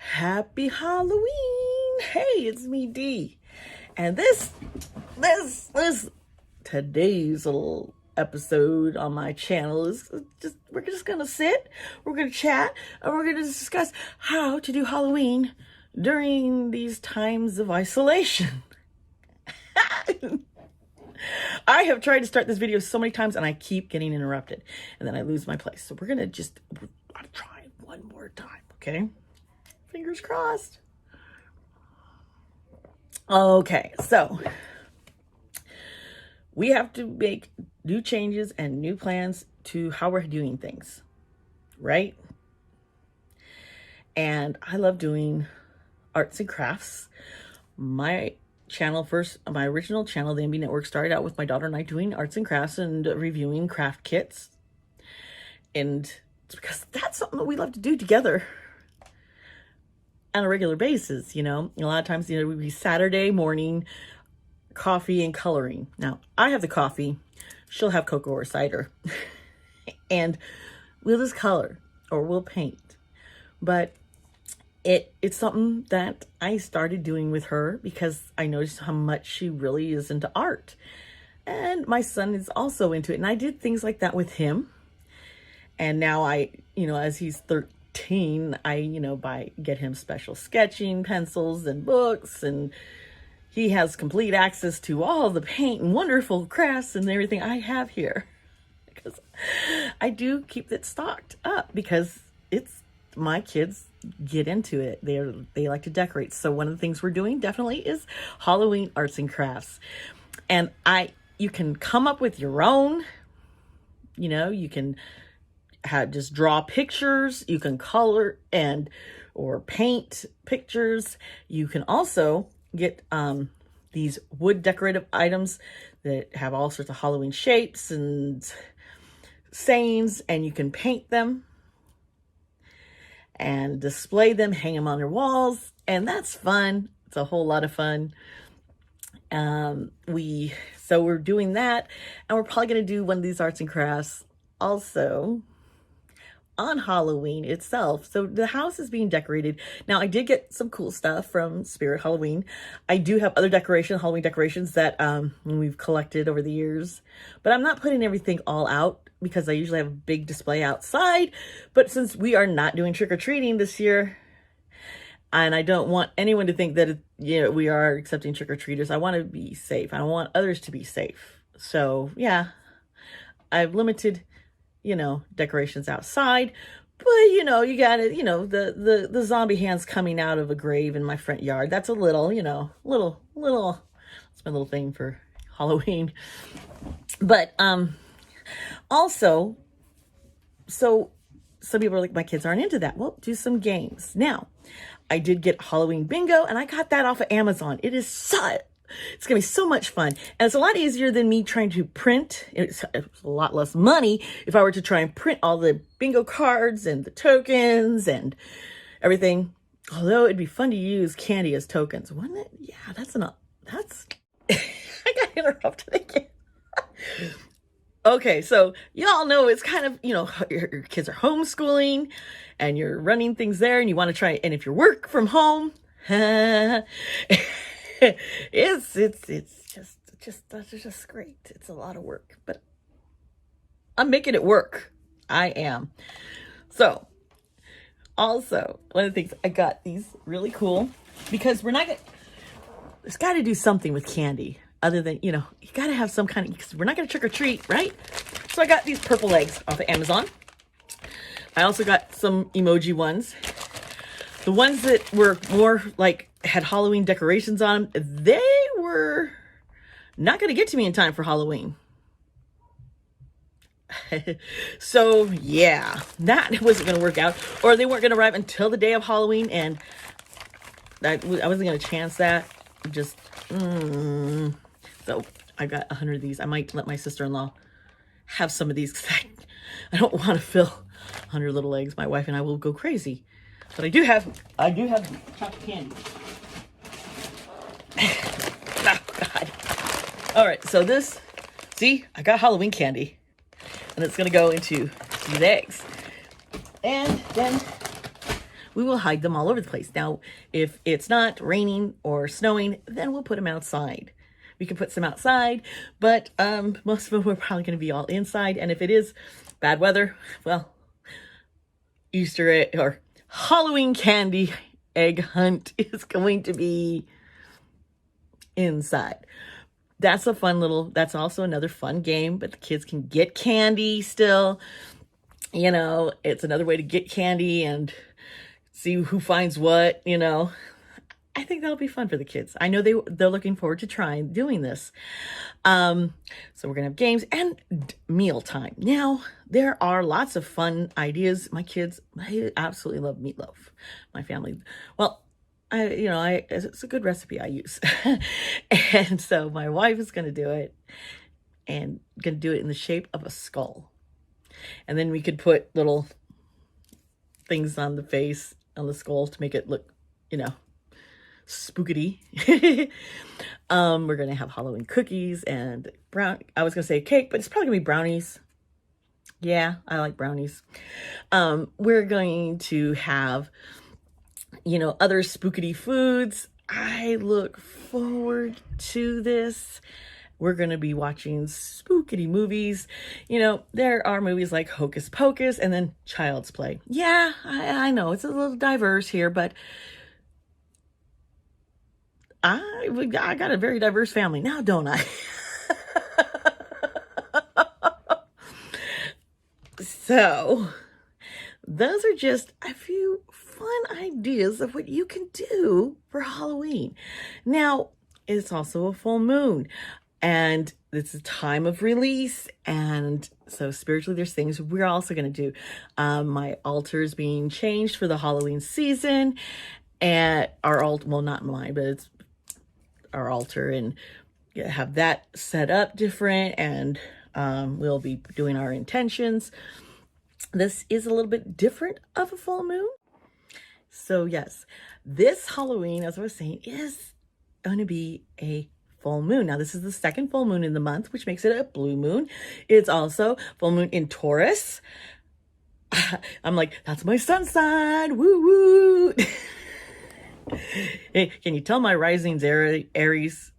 Happy Halloween! Hey, it's me, Dee. And today's little episode on my channel is we're just gonna sit, we're gonna chat, and we're gonna discuss how to do Halloween during these times of isolation. I have tried to start this video so many times and I keep getting interrupted and then I lose my place. So we're gonna try one more time, okay? Fingers crossed. Okay, so we have to make new changes and new plans to how we're doing things, right? And I love doing arts and crafts. My original channel, the MB Network, started out with my daughter and I doing arts and crafts and reviewing craft kits. And it's because that's something that we love to do together on a regular basis, you know. A lot of times, it would be Saturday morning, coffee and coloring. Now, I have the coffee, she'll have cocoa or cider. And we'll just color or we'll paint. But it's something that I started doing with her because I noticed how much she really is into art. And my son is also into it. And I did things like that with him. And now as he's 13, I get him special sketching pencils and books, and he has complete access to all the paint and wonderful crafts and everything I have here. Because I do keep it stocked up because my kids get into it. They like to decorate. So one of the things we're doing definitely is Halloween arts and crafts. And you can come up with your own, you can just draw pictures, you can color or paint pictures. You can also get these wood decorative items that have all sorts of Halloween shapes and sayings, and you can paint them and display them, hang them on your walls, and that's fun. It's a whole lot of fun. So we're doing that, and we're probably going to do one of these arts and crafts also on Halloween itself. So the house is being decorated. Now, I did get some cool stuff from Spirit Halloween. I do have other Halloween decorations that we've collected over the years, but I'm not putting everything all out because I usually have a big display outside. But since we are not doing trick-or-treating this year, and I don't want anyone to think that we are accepting trick-or-treaters, I want to be safe. I don't want others to be safe. So yeah, I've limited decorations outside, but you got it, the zombie hands coming out of a grave in my front yard. That's a little, it's my little thing for Halloween. But also, so some people are like, my kids aren't into that. Well, do some games. Now, I did get Halloween bingo, and I got that off of Amazon. It's gonna be so much fun, and it's a lot easier than me trying to print. It's a lot less money if I were to try and print all the bingo cards and the tokens and everything. Although it'd be fun to use candy as tokens, wouldn't it? Yeah, that's I got interrupted again. Okay, so y'all know it's kind of, your kids are homeschooling and you're running things there and you want to try, and if you work from home, it's just great. It's a lot of work, but I'm making it work. I am. So also, one of the things, I got these really cool because there's got to do something with candy other than, you got to have some kind of, because we're not going to trick or treat, right? So I got these purple eggs off of Amazon. I also got some emoji ones. The ones that were more had Halloween decorations on them, they were not going to get to me in time for Halloween. So yeah, that wasn't going to work out, or they weren't going to arrive until the day of Halloween, and I wasn't going to chance that. So I got 100 of these. I might let my sister-in-law have some of these because I don't want to fill 100 little eggs. My wife and I will go crazy. But I do have chocolate candy. Oh, God. All right, so I got Halloween candy. And it's going to go into these eggs. And then we will hide them all over the place. Now, if it's not raining or snowing, then we'll put them outside. We can put some outside, but most of them are probably going to be all inside. And if it is bad weather, well, Easter egg or Halloween candy egg hunt is going to be inside. That's a fun that's also another fun game, but the kids can get candy still. You know, it's another way to get candy and see who finds what, you know. I think that'll be fun for the kids. I know they're looking forward to doing this. So we're gonna have games and mealtime. Now, there are lots of fun ideas. My kids, they absolutely love meatloaf. My family, well, it's a good recipe I use. And so my wife is gonna do it and gonna do it in the shape of a skull. And then we could put little things on the face, on the skull to make it look, you know, spookity. We're gonna have Halloween cookies and I was gonna say cake, but it's probably gonna be brownies. Yeah, I like brownies. We're going to have, you know, other spookity foods. I look forward to this. We're going to be watching spookity movies. You know, there are movies like Hocus Pocus and then Child's Play. Yeah, I know it's a little diverse here, but I got a very diverse family now, don't I? So, those are just a few fun ideas of what you can do for Halloween. Now, it's also a full moon, and it's a time of release, and so spiritually there's things we're also going to do. My altar is being changed for the Halloween season, and our altar, well, not mine, but it's our altar, and have that set up different, and we'll be doing our intentions. This is a little bit different of a full moon. So yes, this Halloween, as I was saying, is going to be a full moon. Now, this is the second full moon in the month, which makes it a blue moon. It's also full moon in Taurus. I'm like, that's my sun sign. Woo woo. Hey, can you tell my rising's Aries?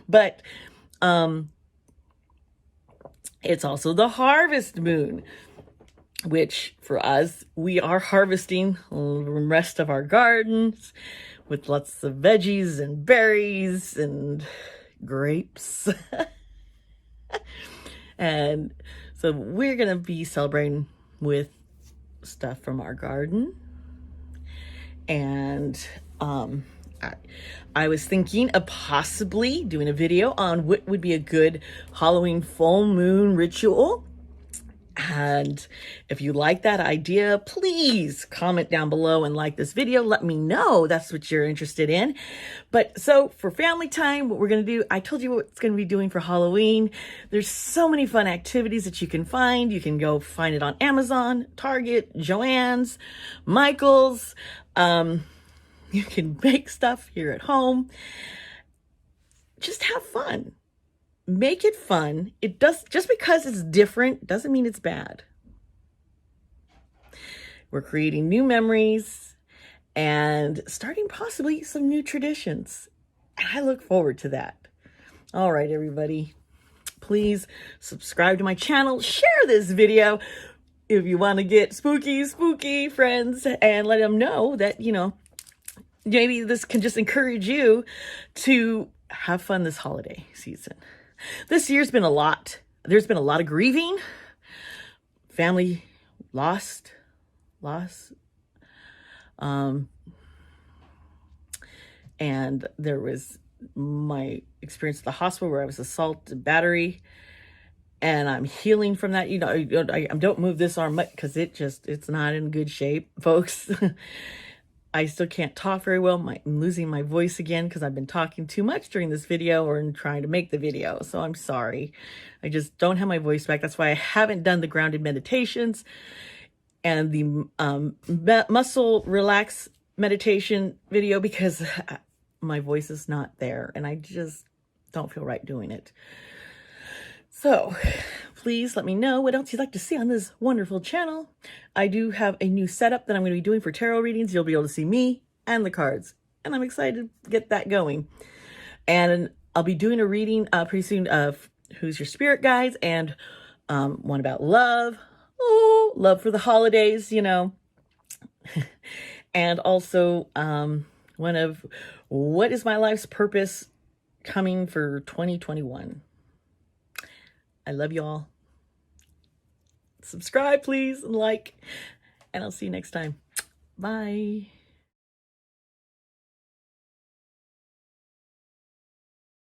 But it's also the harvest moon, which for us, we are harvesting the rest of our gardens with lots of veggies and berries and grapes. And so we're going to be celebrating with stuff from our garden. And I was thinking of possibly doing a video on what would be a good Halloween full moon ritual. And if you like that idea, please comment down below and like this video. Let me know that's what you're interested in. But so for family time, what we're going to do, I told you what it's going to be doing for Halloween. There's so many fun activities that you can find. You can go find it on Amazon, Target, Joann's, Michael's. You can make stuff here at home. Just have fun. Make it fun. It does, just because it's different doesn't mean it's bad. We're creating new memories and starting possibly some new traditions. I look forward to that. All right, everybody, please subscribe to my channel. Share this video if you want to get spooky friends, and let them know that, you know, maybe this can just encourage you to have fun this holiday season. This year's been a lot. There's been a lot of grieving, family loss. And there was my experience at the hospital where I was assaulted, battery, and I'm healing from that. You know, I don't move this arm because it's not in good shape, folks. I still can't talk very well. I'm losing my voice again because I've been talking too much during this video or in trying to make the video. So I'm sorry. I just don't have my voice back. That's why I haven't done the grounded meditations and the muscle relax meditation video, because my voice is not there and I just don't feel right doing it. So please let me know what else you'd like to see on this wonderful channel. I do have a new setup that I'm going to be doing for tarot readings. You'll be able to see me and the cards, and I'm excited to get that going. And I'll be doing a reading pretty soon of Who's Your Spirit Guides, and one about love. Oh, love for the holidays, you know. And also one of what is my life's purpose coming for 2021. I love y'all. Subscribe, please, and like. And I'll see you next time. Bye.